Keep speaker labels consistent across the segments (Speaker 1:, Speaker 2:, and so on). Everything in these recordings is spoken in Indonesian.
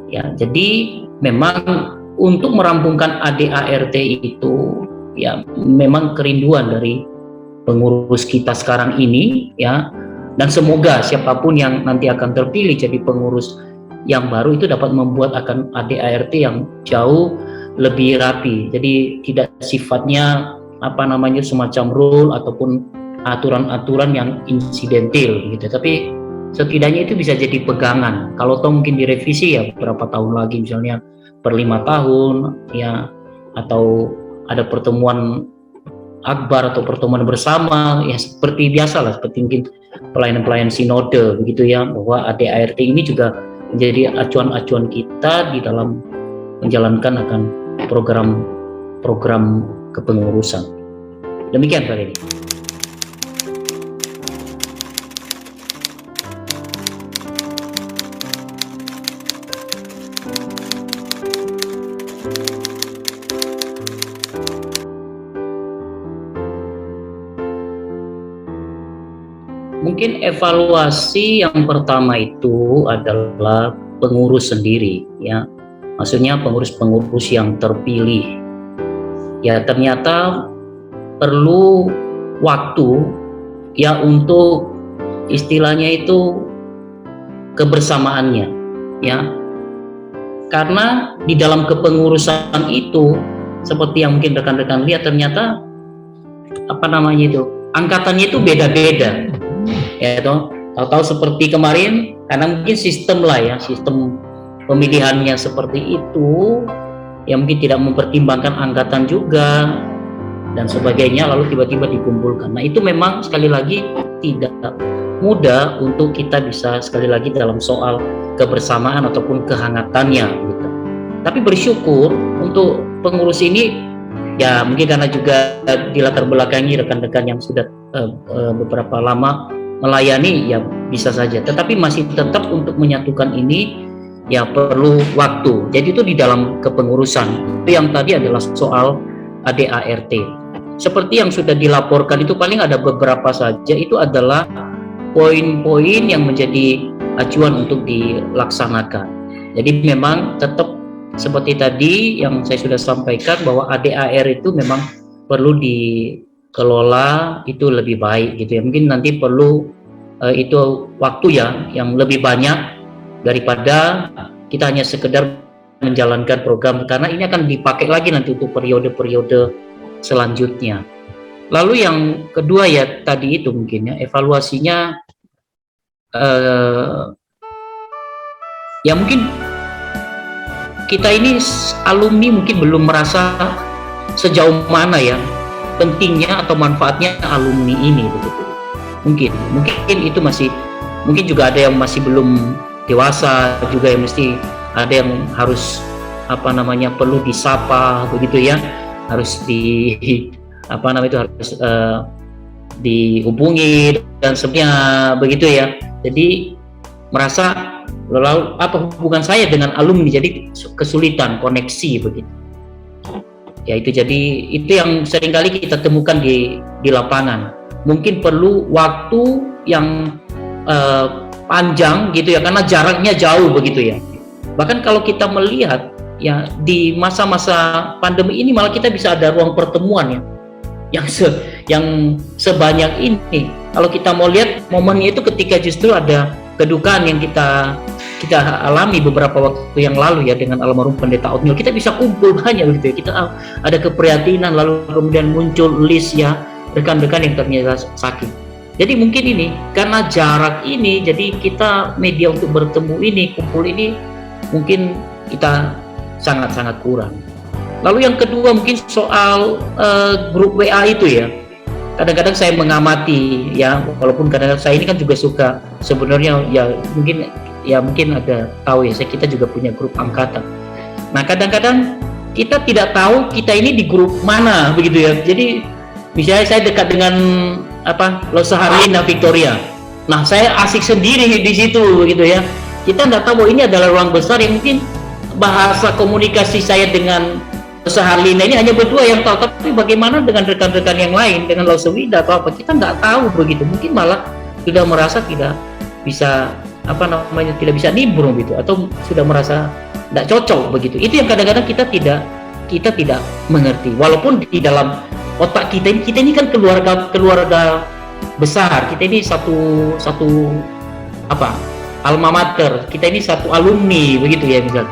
Speaker 1: Ya, jadi memang untuk merampungkan ADART itu ya memang kerinduan dari pengurus kita sekarang ini ya, dan semoga siapapun yang nanti akan terpilih jadi pengurus yang baru itu dapat membuat akan ADART yang jauh lebih rapi. Jadi tidak sifatnya semacam rule ataupun aturan-aturan yang insidentil gitu, tapi setidaknya itu bisa jadi pegangan. Kalau toh mungkin direvisi ya berapa tahun lagi, misalnya per 5 tahun ya, atau ada pertemuan akbar atau pertemuan bersama ya, seperti biasa lah, seperti mungkin pelayanan-pelayanan sinode begitu ya, bahwa ADART ini juga menjadi acuan-acuan kita di dalam menjalankan akan program-program kepengurusan. Demikian Pak Reni. Mungkin evaluasi yang pertama itu adalah pengurus sendiri ya, maksudnya pengurus-pengurus yang terpilih ya, ternyata perlu waktu ya untuk istilahnya itu kebersamaannya ya, karena di dalam kepengurusan itu seperti yang mungkin rekan-rekan lihat, ternyata angkatannya itu beda-beda ya, tahu-tahu seperti kemarin karena mungkin sistem pemilihannya seperti itu ya, mungkin tidak mempertimbangkan angkatan juga dan sebagainya, lalu tiba-tiba dikumpulkan. Nah itu memang sekali lagi tidak mudah untuk kita bisa sekali lagi dalam soal kebersamaan ataupun kehangatannya gitu. Tapi bersyukur untuk pengurus ini ya, mungkin karena juga dilatar belakangi rekan-rekan yang sudah beberapa lama melayani ya, bisa saja, tetapi masih tetap untuk menyatukan ini ya perlu waktu. Jadi itu di dalam kepengurusan. Yang tadi adalah soal ADART. Seperti yang sudah dilaporkan itu paling ada beberapa saja, itu adalah poin-poin yang menjadi acuan untuk dilaksanakan. Jadi memang tetap seperti tadi yang saya sudah sampaikan, bahwa ADAR itu memang perlu dikelola itu lebih baik gitu ya. Mungkin nanti perlu itu waktu ya yang lebih banyak daripada kita hanya sekedar menjalankan program, karena ini akan dipakai lagi nanti untuk periode-periode selanjutnya. Lalu yang kedua ya tadi itu mungkin ya evaluasinya ya mungkin kita ini alumni mungkin belum merasa sejauh mana ya pentingnya atau manfaatnya alumni ini begitu. Mungkin itu masih, mungkin juga ada yang masih belum dewasa juga, yang mesti ada yang harus perlu disapa begitu ya, harus harus dihubungi dan sebagainya begitu ya. Jadi merasa lalu apa hubungan saya dengan alumni, jadi kesulitan koneksi begitu ya. Itu jadi itu yang seringkali kita temukan di lapangan. Mungkin perlu waktu yang panjang gitu ya, karena jaraknya jauh begitu ya. Bahkan kalau kita melihat ya di masa-masa pandemi ini, malah kita bisa ada ruang pertemuan ya yang sebanyak ini. Kalau kita mau lihat momennya itu ketika justru ada kedukaan yang kita alami beberapa waktu yang lalu ya, dengan almarhum Pendeta Otniel, kita bisa kumpul banyak begitu ya, kita ada keprihatinan, lalu kemudian muncul list ya rekan-rekan yang ternyata sakit. Jadi mungkin ini karena jarak ini, jadi kita media untuk bertemu ini, kumpul ini mungkin kita sangat-sangat kurang. Lalu yang kedua mungkin soal grup WA itu ya. Kadang-kadang saya mengamati ya, walaupun kadang-kadang saya ini kan juga suka sebenarnya ya, mungkin ada tahu ya, kita juga punya grup angkatan. Nah kadang-kadang kita tidak tahu kita ini di grup mana begitu ya. Jadi misalnya saya dekat dengan Losa Harlina Victoria, nah saya asik sendiri di situ begitu ya. Kita tidak tahu bahwa ini adalah ruang besar yang mungkin bahasa komunikasi saya dengan Losa Harlina ini hanya berdua yang tahu, tapi bagaimana dengan rekan-rekan yang lain, dengan Losa Wida atau apa, kita nggak tahu begitu. Mungkin malah sudah merasa tidak bisa tidak bisa nimbrung gitu, atau sudah merasa tidak cocok begitu. Itu yang kadang-kadang kita tidak mengerti. Walaupun di dalam otak kita ini kan keluarga besar. Kita ini satu apa? Alma mater. Kita ini satu alumni begitu ya misalnya.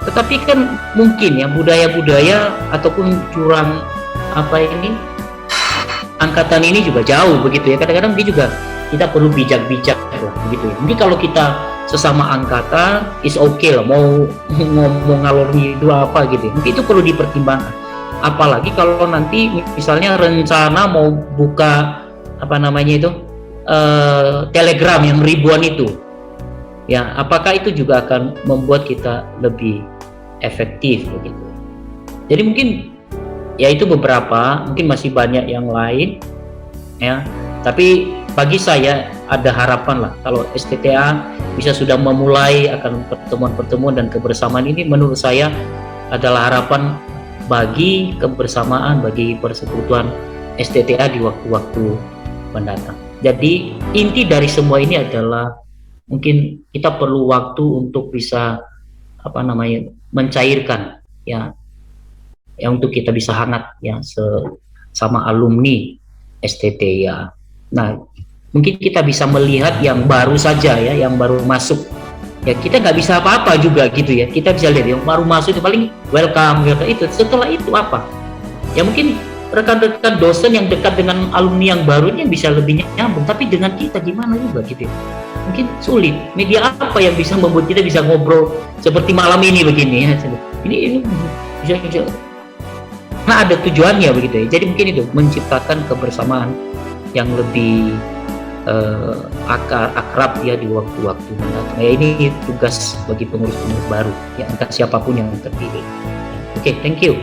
Speaker 1: Tetapi kan mungkin ya budaya-budaya ataupun jurang angkatan ini juga jauh begitu ya. Kadang-kadang kita perlu bijak-bijak lah begitu ya. Mungkin kalau kita sesama angkatan is okay lah, mau ngomong ngalor ngidul apa gitu ya. Mungkin itu perlu dipertimbangkan. Apalagi kalau nanti misalnya rencana mau buka Telegram yang ribuan itu. Ya, apakah itu juga akan membuat kita lebih efektif begitu. Jadi mungkin ya itu beberapa, mungkin masih banyak yang lain ya. Tapi bagi saya ada harapan lah kalau STTA bisa sudah memulai akan pertemuan-pertemuan dan kebersamaan ini, menurut saya adalah harapan bagi kebersamaan, bagi persekutuan STTA di waktu-waktu mendatang. Jadi inti dari semua ini adalah mungkin kita perlu waktu untuk bisa mencairkan ya untuk kita bisa hangat ya sama alumni STT ya. Nah, mungkin kita bisa melihat yang baru saja ya, yang baru masuk ya, kita nggak bisa apa-apa juga gitu ya. Kita bisa lihat yang baru masuk itu paling welcome itu. Setelah itu apa ya, mungkin rekan-rekan dosen yang dekat dengan alumni yang baru ini bisa lebih nyambung, tapi dengan kita gimana juga gitu ya. Mungkin sulit. Media apa yang bisa membuat kita bisa ngobrol seperti malam ini begini ya. Ini bisa nah ada tujuannya begitu ya. Jadi mungkin itu menciptakan kebersamaan yang lebih akrab ya di waktu-waktu mendatang. Ya ini tugas bagi pengurus-pengurus baru ya, entah siapapun yang terpilih. Oke, thank you.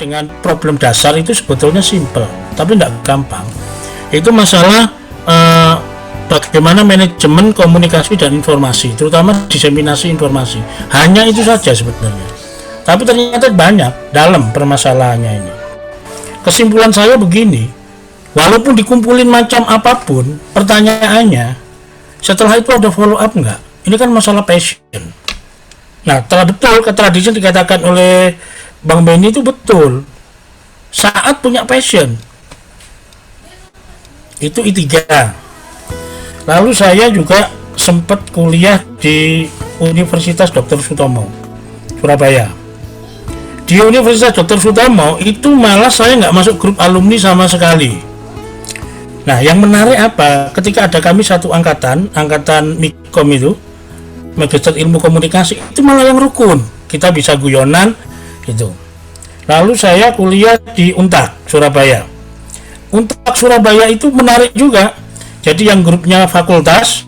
Speaker 2: Dengan problem dasar itu sebetulnya simple, tapi tidak gampang. Itu masalah bagaimana manajemen komunikasi dan informasi, terutama diseminasi informasi. Hanya itu saja sebetulnya. Tapi ternyata banyak dalam permasalahannya ini. Kesimpulan saya begini, walaupun dikumpulin macam apapun, pertanyaannya, setelah itu ada follow up enggak? Ini kan masalah passion. Nah, telah betul tradisi dikatakan oleh Bang Benny itu betul. Saat punya passion itu I3. Lalu saya juga sempat kuliah di Universitas Dr. Sutomo Surabaya. Di Universitas Dr. Sutomo itu malah saya nggak masuk grup alumni sama sekali. Nah, yang menarik apa? Ketika ada kami satu angkatan Mikom itu, Magister Ilmu Komunikasi, itu malah yang rukun. Kita bisa guyonan gitu. Lalu saya kuliah di Untak Surabaya. Untak Surabaya itu menarik juga. Jadi yang grupnya fakultas,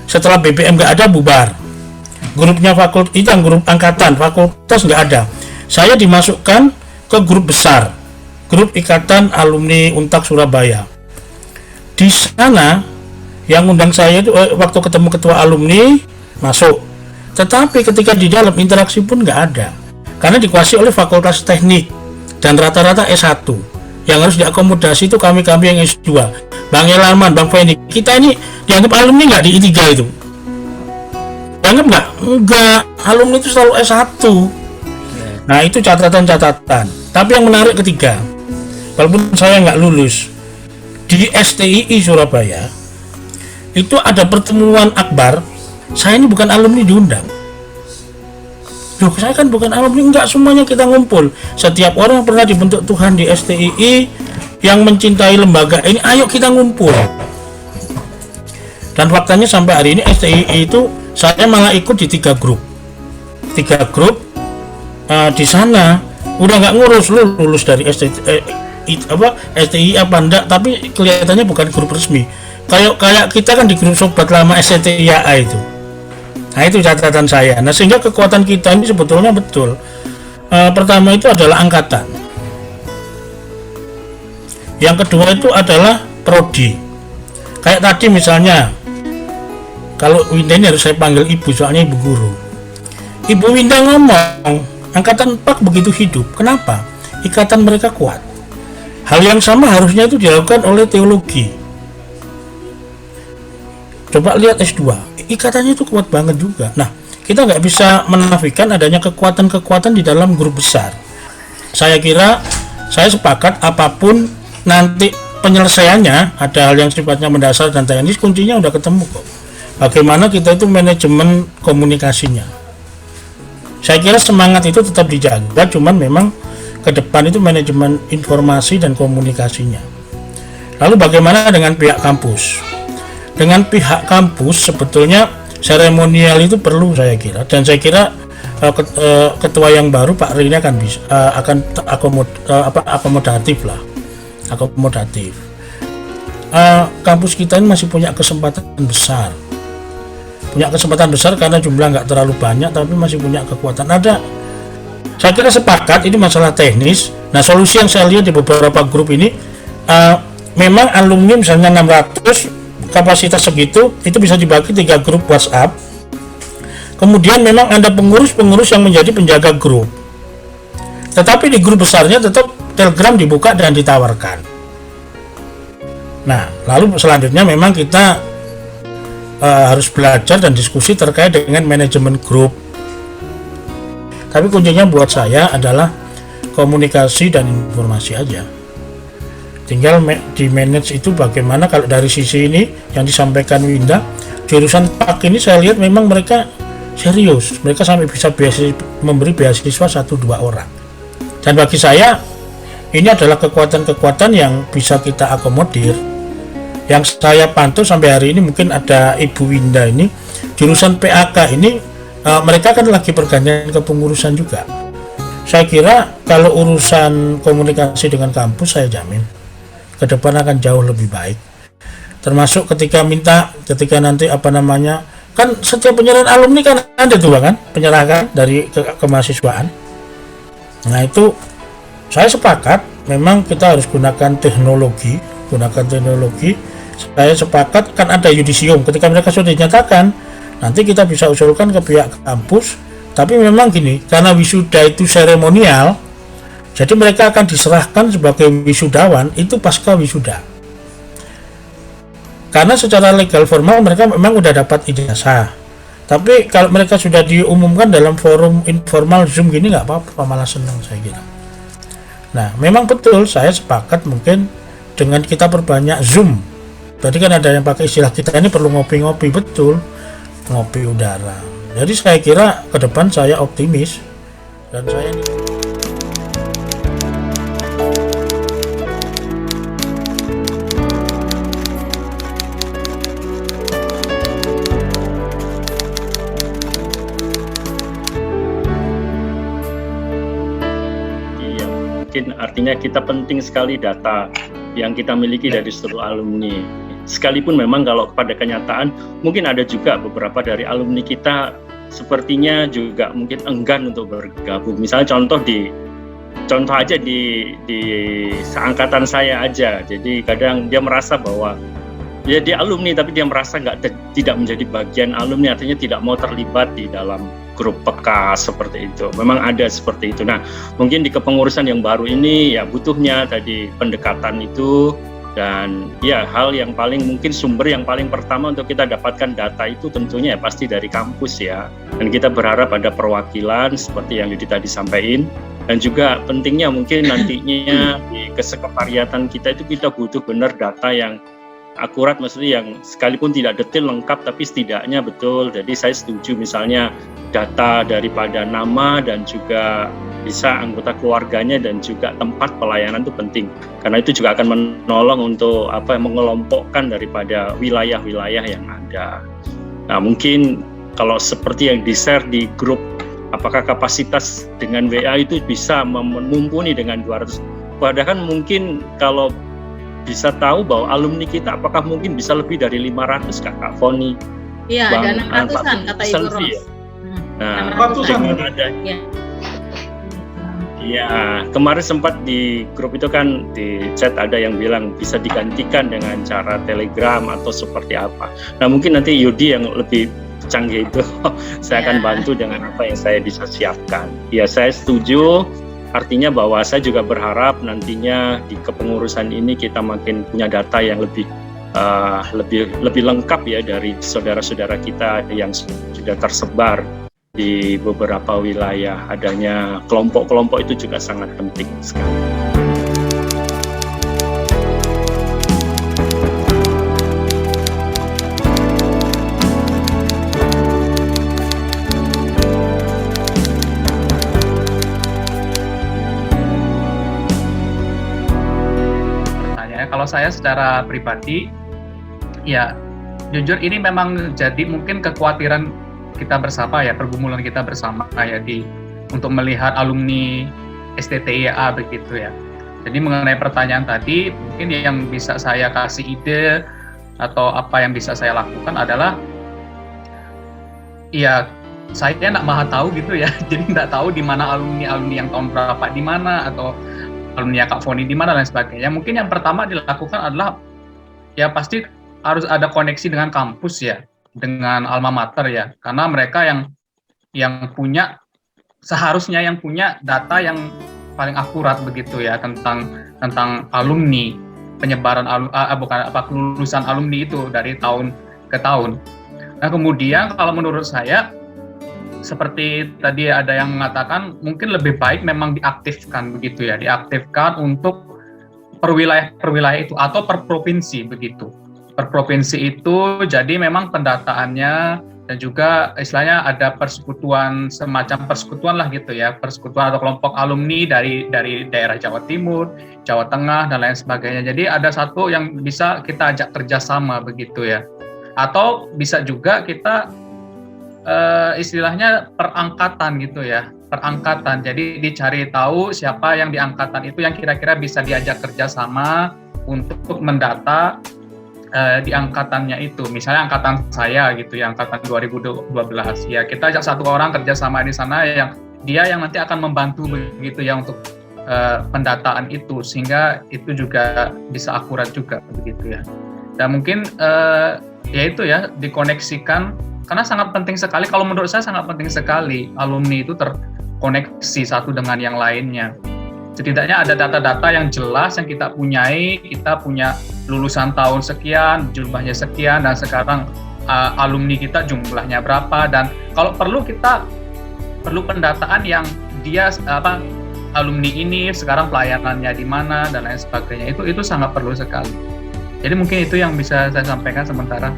Speaker 2: setelah BBM nggak ada, bubar. Grupnya fakultas itu yang grup angkatan, fakultas nggak ada. Saya dimasukkan ke grup besar, grup Ikatan Alumni Untak Surabaya. Di sana yang undang saya itu waktu ketemu ketua alumni masuk. Tetapi ketika di dalam interaksi pun nggak ada. Karena dikuasai oleh fakultas teknik dan rata-rata S1 yang harus diakomodasi itu kami yang S2. Bang Elarman, Bang Fendi, kita ini dianggap alumni nggak di I3 itu? Dianggap nggak? Enggak, alumni itu selalu S1. Nah, itu catatan. Tapi yang menarik ketiga, walaupun saya nggak lulus, di STII Surabaya itu ada pertemuan akbar. Saya ini bukan alumni diundang. Duh, saya kan bukan alumni, enggak, semuanya kita ngumpul. Setiap orang yang pernah dibentuk Tuhan di STII yang mencintai lembaga ini, ayo kita ngumpul. Dan faktanya sampai hari ini STII itu saya malah ikut di 3 grup. Di sana udah nggak ngurus lu lulus dari STII apa enggak, tapi kelihatannya bukan grup resmi. Kayak kita kan di grup sobat lama STIA itu. Nah, itu catatan saya. Nah, sehingga kekuatan kita ini sebetulnya betul. Pertama itu adalah angkatan. Yang kedua itu adalah prodi. Kayak tadi misalnya kalau Winda ini harus saya panggil ibu, soalnya ibu guru. Ibu Winda ngomong, angkatan 4 begitu hidup. Kenapa? Ikatan mereka kuat. Hal yang sama harusnya itu dilakukan oleh teologi. Coba lihat S2, ikatannya itu kuat banget juga. Nah, kita nggak bisa menafikan adanya kekuatan-kekuatan di dalam grup besar. Saya kira, saya sepakat apapun nanti penyelesaiannya, ada hal yang sifatnya mendasar dan teknis, kuncinya udah ketemu kok. Bagaimana kita itu manajemen komunikasinya. Saya kira semangat itu tetap dijaga, cuman memang ke depan itu manajemen informasi dan komunikasinya. Lalu bagaimana dengan pihak kampus? Dengan pihak kampus sebetulnya seremonial itu perlu, saya kira, dan saya kira ketua yang baru Pak Rini akan bisa akomodatif lah, akomodatif. Kampus kita ini masih punya kesempatan besar, karena jumlah nggak terlalu banyak, tapi masih punya kekuatan. Saya kira sepakat ini masalah teknis. Nah, solusi yang saya lihat di beberapa grup ini, memang alumni misalnya 600, kapasitas segitu, itu bisa dibagi 3 grup WhatsApp. Kemudian memang ada pengurus-pengurus yang menjadi penjaga grup. Tetapi di grup besarnya tetap Telegram dibuka dan ditawarkan. Nah, lalu selanjutnya memang kita harus belajar dan diskusi terkait dengan manajemen grup. Tapi kuncinya buat saya adalah komunikasi dan informasi aja. Tinggal di manage itu bagaimana. Kalau dari sisi ini yang disampaikan Winda, jurusan PAK ini saya lihat memang mereka serius. Mereka sampai bisa memberi beasiswa 1-2 orang. Dan bagi saya ini adalah kekuatan-kekuatan yang bisa kita akomodir. Yang saya pantau sampai hari ini, mungkin ada Ibu Winda ini, jurusan PAK ini mereka kan lagi pergantian kepengurusan juga. Saya kira kalau urusan komunikasi dengan kampus, saya jamin ke depan akan jauh lebih baik. Termasuk ketika nanti kan setiap penyerahan alumni kan ada tuh kan, penyerahan dari kemahasiswaan. Nah, itu saya sepakat memang kita harus gunakan teknologi. Saya sepakat kan ada yudisium, ketika mereka sudah dinyatakan nanti kita bisa usulkan ke pihak kampus. Tapi memang gini, karena wisuda itu seremonial, jadi mereka akan diserahkan sebagai wisudawan itu pasca wisuda. Karena secara legal formal mereka memang udah dapat ijazah. Tapi kalau mereka sudah diumumkan dalam forum informal Zoom gini nggak apa-apa, malah senang saya kira. Nah, memang betul saya sepakat mungkin dengan kita perbanyak Zoom. Tadi kan ada yang pakai istilah kita ini perlu ngopi-ngopi, betul, ngopi udara. Jadi saya kira ke depan saya optimis dan saya
Speaker 3: artinya kita penting sekali data yang kita miliki dari seluruh alumni. Sekalipun memang kalau pada kenyataan mungkin ada juga beberapa dari alumni kita sepertinya juga mungkin enggan untuk bergabung. Misalnya contoh aja di seangkatan saya aja. Jadi kadang dia merasa bahwa ya dia alumni tapi dia merasa tidak menjadi bagian alumni, artinya tidak mau terlibat di dalam grup PK seperti itu. Memang ada seperti itu. Nah, mungkin di kepengurusan yang baru ini ya butuhnya tadi pendekatan itu, dan ya hal yang paling mungkin sumber yang paling pertama untuk kita dapatkan data itu tentunya ya pasti dari kampus ya. Dan kita berharap ada perwakilan seperti yang Yudi tadi sampaikan, dan juga pentingnya mungkin nantinya di kesekretariatan kita itu kita butuh benar data yang akurat, maksudnya yang sekalipun tidak detail lengkap tapi setidaknya betul. Jadi saya setuju misalnya data daripada nama dan juga bisa anggota keluarganya dan juga tempat pelayanan itu penting, karena itu juga akan menolong untuk mengelompokkan daripada wilayah-wilayah yang ada. Nah, mungkin kalau seperti yang di-share di grup, apakah kapasitas dengan WA itu bisa mumpuni dengan 200? Padahal mungkin kalau bisa tahu bahwa alumni kita apakah mungkin bisa lebih dari 500 Kak Foni?
Speaker 4: Iya, ada 600-an kata Ibu Ros.
Speaker 3: Ya? Nah, dengan ada Ya, kemarin sempat di grup itu kan di chat ada yang bilang bisa digantikan dengan cara Telegram atau seperti apa. Nah, mungkin nanti Yudi yang lebih canggih itu saya akan bantu dengan apa yang saya bisa siapkan. Ya, saya setuju. Artinya bahwa saya juga berharap nantinya di kepengurusan ini kita makin punya data yang lebih lengkap ya dari saudara-saudara kita yang sudah tersebar di beberapa wilayah. Adanya kelompok-kelompok itu juga sangat penting sekali.
Speaker 4: Pertanyaannya, kalau saya secara pribadi, ya jujur ini memang jadi mungkin kekhawatiran kita bersama ya, pergumulan kita bersama ya untuk melihat alumni STTIA begitu ya. Jadi mengenai pertanyaan tadi, mungkin yang bisa saya kasih ide atau apa yang bisa saya lakukan adalah ya saya nggak maha tahu gitu ya. Jadi nggak tahu di mana alumni yang tahun berapa di mana, atau alumni Kak Foni di mana dan sebagainya. Mungkin yang pertama dilakukan adalah ya pasti harus ada koneksi dengan kampus ya, dengan alma mater ya, karena mereka yang punya, seharusnya yang punya data yang paling akurat begitu ya tentang alumni, penyebaran kelulusan alumni itu dari tahun ke tahun. Nah, kemudian kalau menurut saya seperti tadi ada yang mengatakan mungkin lebih baik memang diaktifkan begitu ya, diaktifkan untuk per wilayah itu atau per provinsi begitu. Per provinsi itu jadi memang pendataannya dan juga istilahnya ada persekutuan, semacam persekutuan lah gitu ya, persekutuan atau kelompok alumni dari daerah Jawa Timur, Jawa Tengah dan lain sebagainya. Jadi ada satu yang bisa kita ajak kerjasama begitu ya, atau bisa juga kita istilahnya perangkatan gitu ya, perangkatan. Jadi dicari tahu siapa yang di angkatan itu yang kira-kira bisa diajak kerjasama untuk mendata di angkatannya itu. Misalnya angkatan saya gitu ya, angkatan 2012 ya, kita ajak satu orang kerjasama di sana yang dia yang nanti akan membantu begitu ya untuk pendataan itu, sehingga itu juga bisa akurat juga begitu ya. Dan mungkin ya itu ya, dikoneksikan, karena sangat penting sekali, kalau menurut saya sangat penting sekali alumni itu terkoneksi satu dengan yang lainnya. Setidaknya ada data-data yang jelas yang kita punyai, kita punya lulusan tahun sekian, jumlahnya sekian, dan sekarang alumni kita jumlahnya berapa, dan kalau perlu kita perlu pendataan yang dia alumni ini sekarang pelayanannya di mana dan lain sebagainya. Itu sangat perlu sekali. Jadi mungkin itu yang bisa saya sampaikan sementara.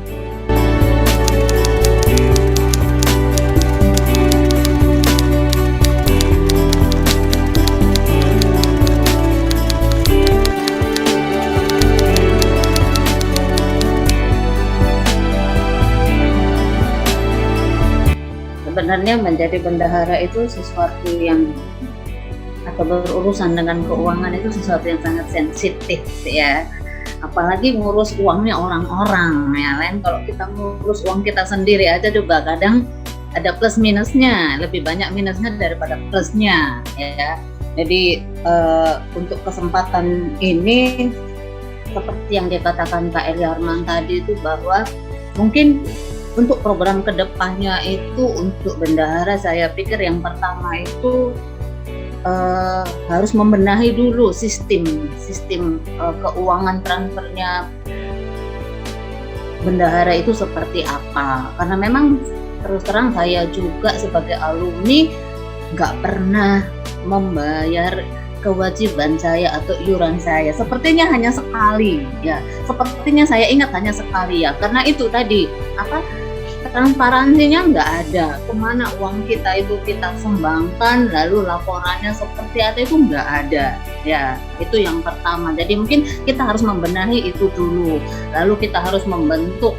Speaker 5: Sebenarnya menjadi bendahara itu sesuatu yang atau berurusan dengan keuangan itu sesuatu yang sangat sensitif ya, apalagi ngurus uangnya orang-orang ya. Lain kalau kita ngurus uang kita sendiri aja juga kadang ada plus minusnya, lebih banyak minusnya daripada plusnya ya. Jadi untuk kesempatan ini seperti yang dikatakan Kak Eli Arman tadi itu, bahwa mungkin untuk program kedepannya itu untuk bendahara, saya pikir yang pertama itu harus membenahi dulu sistem keuangan transfernya bendahara itu seperti apa. Karena memang terus terang saya juga sebagai alumni nggak pernah membayar kewajiban saya atau iuran saya. Sepertinya hanya sekali ya. Sepertinya saya ingat hanya sekali ya. Karena itu tadi transparansinya nggak ada, kemana uang kita itu kita sumbangkan, lalu laporannya seperti apa itu nggak ada ya. Itu yang pertama. Jadi mungkin kita harus membenahi itu dulu, lalu kita harus membentuk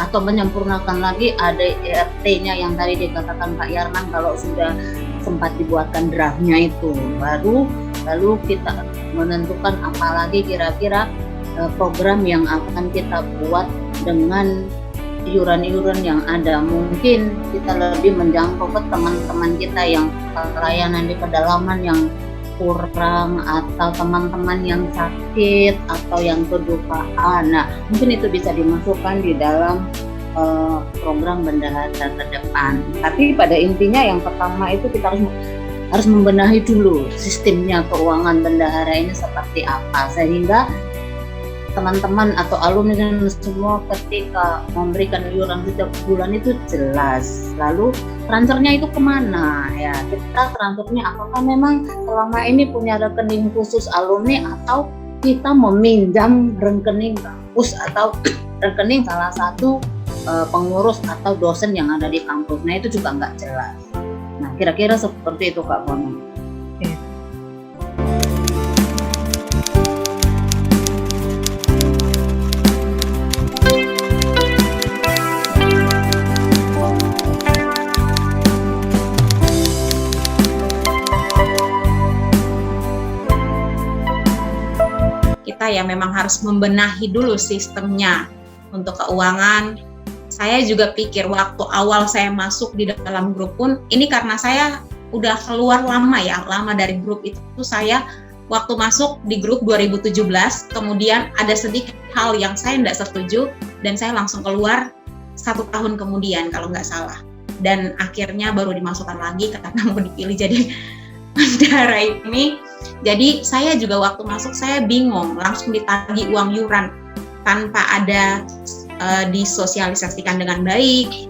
Speaker 5: atau menyempurnakan lagi ADRT-nya yang tadi dikatakan Pak Yarman, kalau sudah sempat dibuatkan draftnya itu, lalu kita menentukan apalagi kira-kira program yang akan kita buat dengan iuran-iuran yang ada. Mungkin kita lebih menjangkau ke teman-teman kita yang pelayanan di pedalaman yang kurang, atau teman-teman yang sakit atau yang kedupaan. Nah, mungkin itu bisa dimasukkan di dalam program bendahara ke depan. Tapi pada intinya yang pertama itu kita harus membenahi dulu sistemnya keuangan bendahara ini seperti apa, sehingga teman-teman atau alumni dan semua ketika memberikan iuran setiap bulan itu jelas. Lalu transfernya itu kemana ya? Kita transfernya apakah memang selama ini punya rekening khusus alumni, atau kita meminjam rekening kampus atau rekening salah satu pengurus atau dosen yang ada di kampus. Nah, itu juga nggak jelas. Nah, kira-kira seperti itu Kak Foni.
Speaker 6: Kita ya memang harus membenahi dulu sistemnya untuk keuangan. Saya juga pikir waktu awal saya masuk di dalam grup pun, ini karena saya udah keluar lama dari grup itu. Saya waktu masuk di grup 2017, kemudian ada sedikit hal yang saya tidak setuju, dan saya langsung keluar 1 tahun kemudian kalau nggak salah. Dan akhirnya baru dimasukkan lagi karena mau dipilih jadi bendahara ini. Jadi saya juga waktu masuk saya bingung, langsung ditagih uang iuran tanpa ada disosialisasikan dengan baik,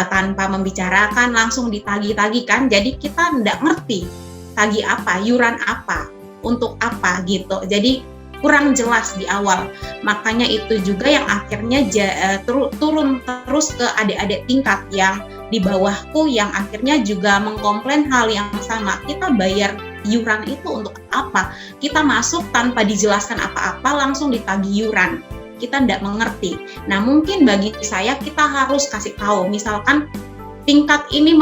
Speaker 6: tanpa membicarakan, langsung ditagih-tagih kan. Jadi kita tidak ngerti tagih apa, iuran apa, untuk apa gitu. Jadi kurang jelas di awal. Makanya itu juga yang akhirnya turun terus ke adik-adik tingkat yang di bawahku, yang akhirnya juga mengkomplain hal yang sama. Kita bayar iuran itu untuk apa? Kita masuk tanpa dijelaskan apa-apa, langsung ditagih iuran. Kita tidak mengerti. Nah, mungkin bagi saya kita harus kasih tahu, misalkan tingkat ini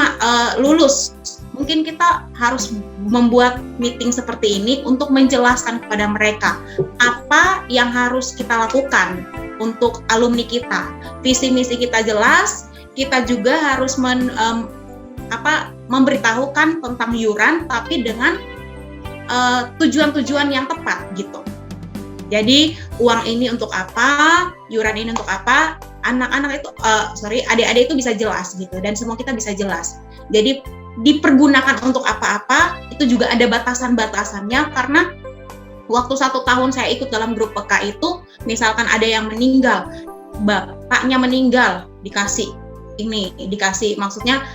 Speaker 6: lulus, mungkin kita harus membuat meeting seperti ini untuk menjelaskan kepada mereka apa yang harus kita lakukan untuk alumni kita. Visi misi kita jelas, kita juga harus memberitahukan tentang iuran, tapi dengan tujuan-tujuan yang tepat gitu. Jadi uang ini untuk apa, iuran ini untuk apa, anak-anak itu, adik-adik itu bisa jelas gitu, dan semua kita bisa jelas. Jadi dipergunakan untuk apa-apa, itu juga ada batasan-batasannya, karena waktu 1 tahun saya ikut dalam grup PK itu, misalkan ada yang meninggal, bapaknya meninggal, dikasih maksudnya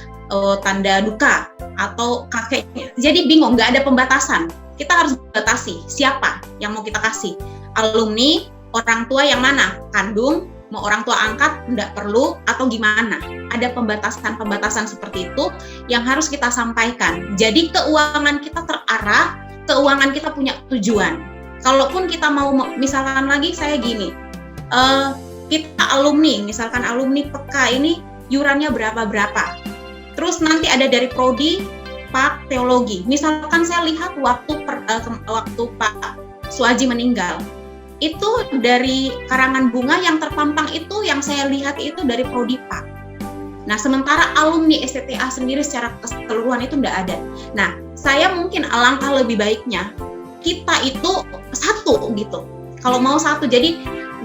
Speaker 6: tanda duka, atau kakeknya. Jadi bingung, nggak ada pembatasan. Kita harus batasi siapa yang mau kita kasih. Alumni, orang tua yang mana? Kandung, mau orang tua angkat, tidak perlu, atau gimana? Ada pembatasan-pembatasan seperti itu yang harus kita sampaikan. Jadi keuangan kita terarah, keuangan kita punya tujuan. Kalaupun kita mau, misalkan lagi saya gini, kita alumni, misalkan alumni PK ini iurannya berapa-berapa. Terus nanti ada dari prodi, Pak Teologi. Misalkan saya lihat waktu Pak Suaji meninggal, itu dari karangan bunga yang terpampang itu yang saya lihat itu dari prodi Pak. Nah, sementara alumni STTA sendiri secara keseluruhan itu tidak ada. Nah, saya mungkin alangkah lebih baiknya kita itu satu gitu. Kalau mau satu, jadi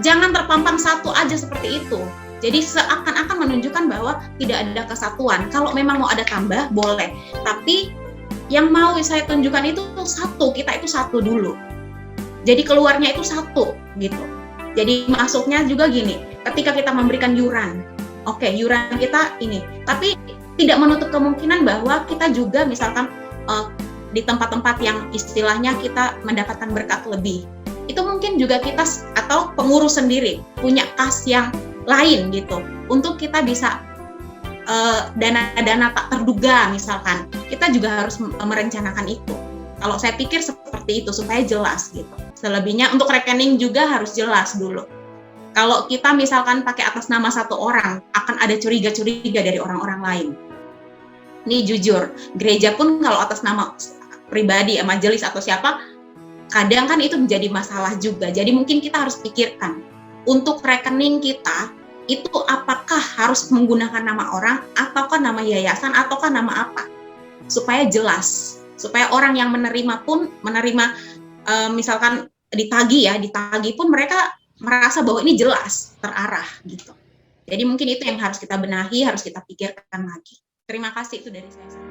Speaker 6: jangan terpampang satu aja seperti itu. Jadi seakan-akan menunjukkan bahwa tidak ada kesatuan. Kalau memang mau ada tambah, boleh. Tapi yang mau saya tunjukkan itu satu, kita itu satu dulu. Jadi keluarnya itu satu, gitu. Jadi masuknya juga gini, ketika kita memberikan iuran, oke, iuran kita ini. Tapi tidak menutup kemungkinan bahwa kita juga misalkan di tempat-tempat yang istilahnya kita mendapatkan berkat lebih. Itu mungkin juga kita atau pengurus sendiri punya kas yang lain gitu, untuk kita bisa dana-dana tak terduga misalkan, kita juga harus merencanakan itu. Kalau saya pikir seperti itu supaya jelas gitu. Selebihnya untuk rekening juga harus jelas dulu. Kalau kita misalkan pakai atas nama satu orang, akan ada curiga-curiga dari orang-orang lain. Ini jujur, gereja pun kalau atas nama pribadi, majelis atau siapa, kadang kan itu menjadi masalah juga. Jadi mungkin kita harus pikirkan untuk rekening kita itu apakah harus menggunakan nama orang, ataukah nama yayasan, ataukah nama apa, supaya jelas, supaya orang yang menerima pun misalkan ditagih pun mereka merasa bahwa ini jelas, terarah gitu. Jadi mungkin itu yang harus kita benahi, harus kita pikirkan lagi. Terima kasih, itu dari saya.